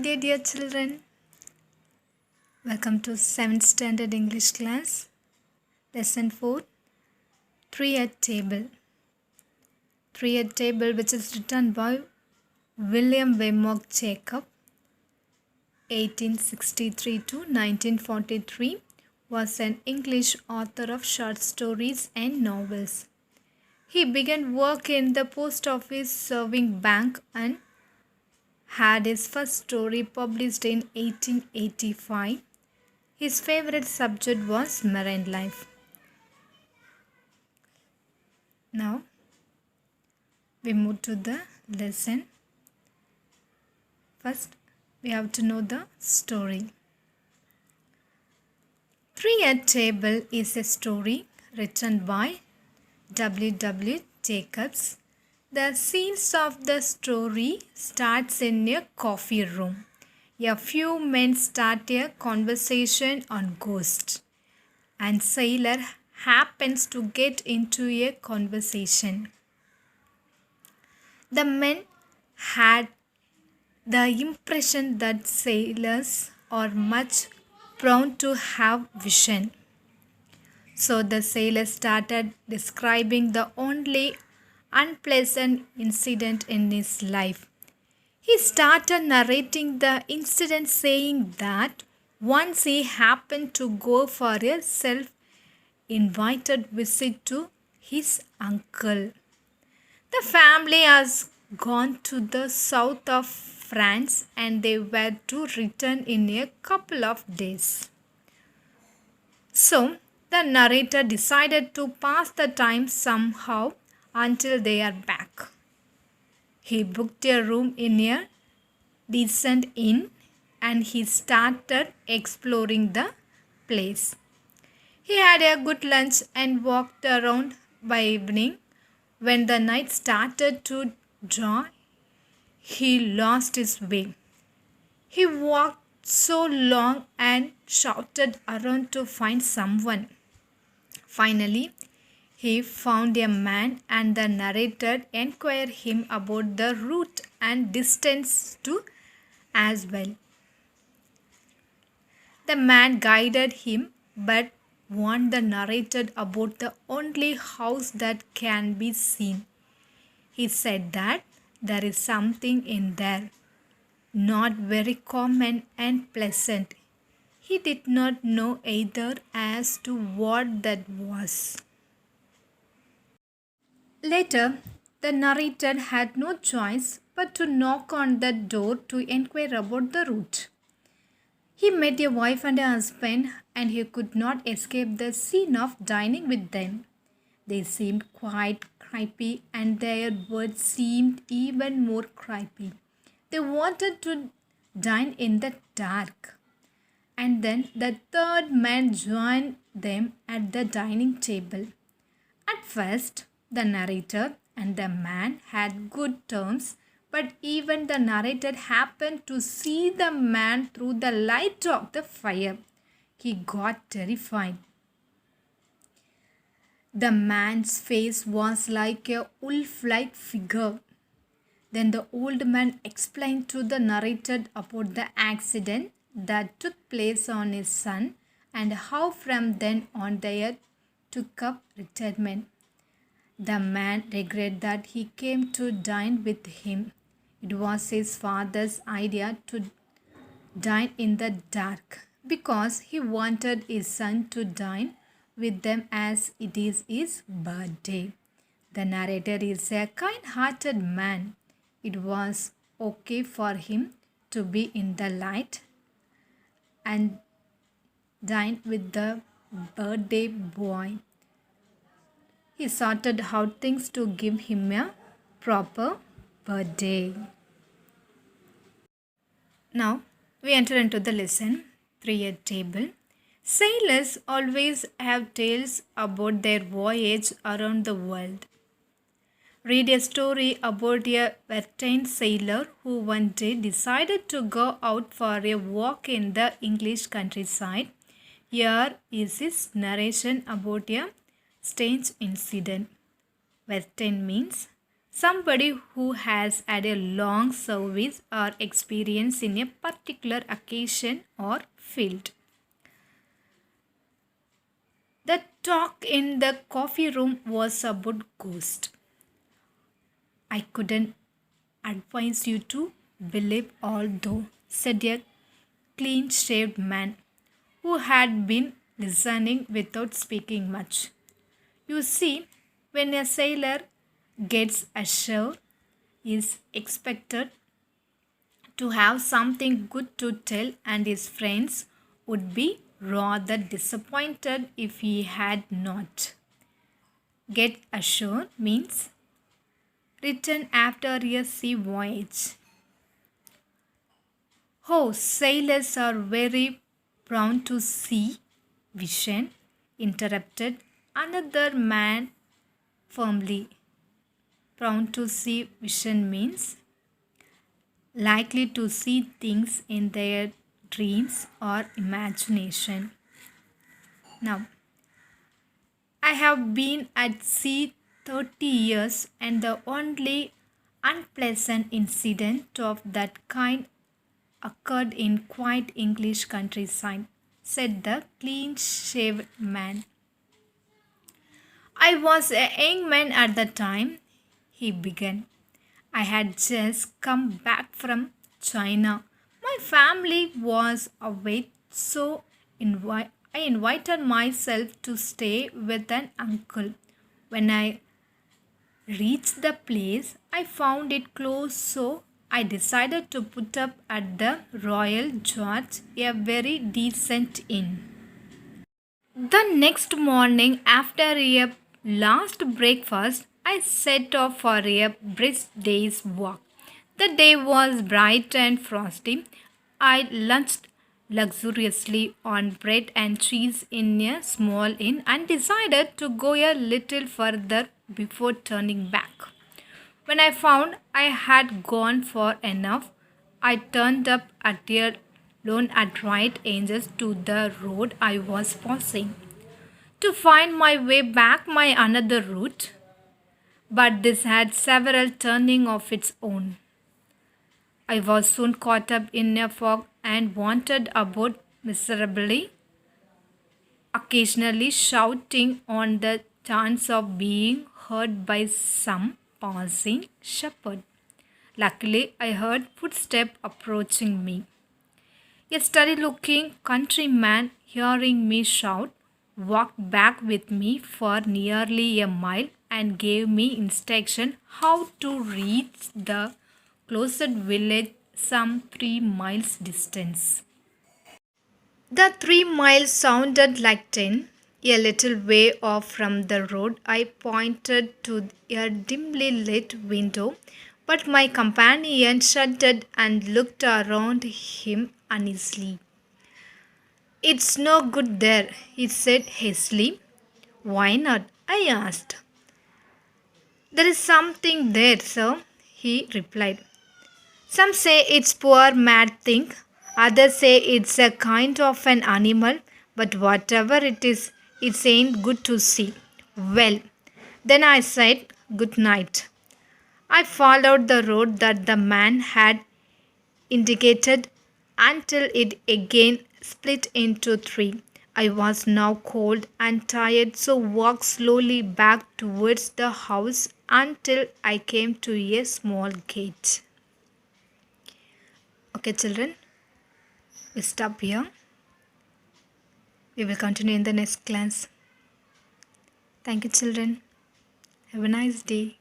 day, dear children. Welcome to 7th Standard English class. Lesson 4, Three-Head Table. Three-Head Table, which is written by William Waymark Jacob, 1863 to 1943, was an English author of short stories and novels. He began work in the post office serving bank and had his first story published in 1885. His favorite subject was marine life. Now, we move to the lesson. First, we have to know the story. Three-Head Table is a story written by W. Jacobs. The scenes of the story starts in a coffee room. A few men start a conversation on ghosts, and sailor happens to get into a conversation. The men had the impression that sailors are much prone to have vision. So the sailor started describing the only unpleasant incident in his life. He started narrating the incident, saying that once he happened to go for a self-invited visit to his uncle. The family has gone to the south of France and they were to return in a couple of days. So, the narrator decided to pass the time somehow until they are back. He booked a room in a decent inn and he started exploring the place. He had a good lunch and walked around. By evening, when the night started to draw, he lost his way. He walked so long and shouted around to find someone. Finally, he found a man and the narrator inquired him about the route and distance too as well. The man guided him but warned the narrator about the only house that can be seen. He said that there is something in there, not very common and pleasant. He did not know either as to what that was. Later, the narrator had no choice but to knock on the door to inquire about the route. He met a wife and a husband, and he could not escape the scene of dining with them. They seemed quite creepy, and their words seemed even more creepy. They wanted to dine in the dark. And then the third man joined them at the dining table. At first, the narrator and the man had good terms, but even the narrator happened to see the man through the light of the fire. He got terrified. The man's face was like a wolf-like figure. Then the old man explained to the narrator about the accident that took place on his son and how from then on they took up retirement. The man regretted that he came to dine with him. It was his father's idea to dine in the dark because he wanted his son to dine with them as it is his birthday. The narrator is a kind-hearted man. It was okay for him to be in the light and dine with the birthday boy. He sorted out things to give him a proper birthday. Now, we enter into the lesson, Three-Head Table. Sailors always have tales about their voyage around the world. Read a story about a veteran sailor who one day decided to go out for a walk in the English countryside. Here is his narration about a strange incident. Veteran means Somebody who has had a long service or experience in a particular occasion or field. The talk in the coffee room was about ghosts. I couldn't advise you to believe all though, said a clean shaved man who had been listening without speaking much. You see, when a sailor gets ashore, he is expected to have something good to tell, and his friends would be rather disappointed if he had not. Get ashore means return after a sea voyage. Oh, sailors are very prone to sea vision, interrupted another man firmly. Prone to see vision means likely to see things in their dreams or imagination. Now, I have been at sea 30 years, and the only unpleasant incident of that kind occurred in quiet English countryside, said the clean shaved man. I was a young man at the time, he began. I had just come back from China. My family was away, so I invited myself to stay with an uncle. When I reached the place, I found it closed, so I decided to put up at the Royal George, a very decent inn. The next morning, after a last breakfast, I set off for a brisk day's walk. The day was bright and frosty. I lunched luxuriously on bread and cheese in a small inn and decided to go a little further before turning back. When I found I had gone far enough, I turned up at a lone at right angles to the road I was passing to find my way back my another route, but this had several turnings of its own. I was soon caught up in a fog and wandered about miserably, occasionally shouting on the chance of being heard by some passing shepherd. Luckily, I heard footsteps approaching me. A steady looking countryman, hearing me shout, walked back with me for nearly a mile and gave me instruction how to reach the closest village some 3 miles distance. The 3 miles sounded like 10. A little way off from the road, I pointed to a dimly lit window, but my companion shuddered and looked around him uneasily. It's no good there, he said hastily. Why not? I asked. There is something there, sir, he replied. Some say it's poor mad thing, others say it's a kind of an animal, but whatever it ain't good to see. Well, then I said good night. I followed the road that the man had indicated until it again split into three. I was now cold and tired, so walked slowly back towards the house until I came to a small gate. Okay, children, we stop here. We will continue in the next class. Thank you, children. Have a nice day.